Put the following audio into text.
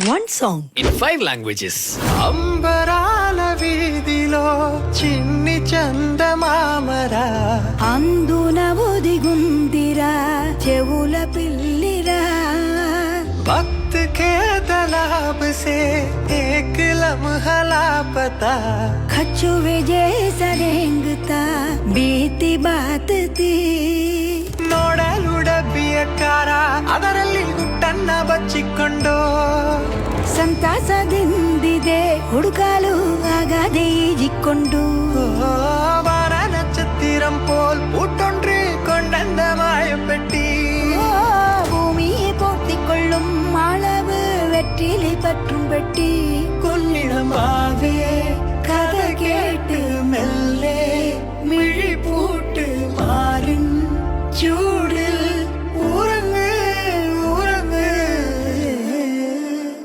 One song in 5 languages. అంబరాల వీధిలో చిన్ని చందమామరా అందున ఒదిగుందిరా చెవుల పిల్లిరా वक्त के तालाब से एक लम्हा लापता खचुवे जैसा रेंगता बीती बात थी ನೋಡಲು ಡಬ್ಬಿಯಕಾರ ಅದರಲ್ಲಿ ಗುಟ್ಟನ್ನ ಬಚ್ಚಿಕೊಂಡು ಸಂತಾಸದಿಂದಿದೆ ಹುಡುಕಾಲು ಆಗದೆ ಈಜಿಕೊಂಡು வார நட்சத்திரம் போல் பூட்டொன்று கொண்டந்த மாயப்பெட்டி பூமியை போர்த்திக் கொள்ளும் அளவு வெற்றிலை பற்றும் பெட்டி கொள்ளிடமாவே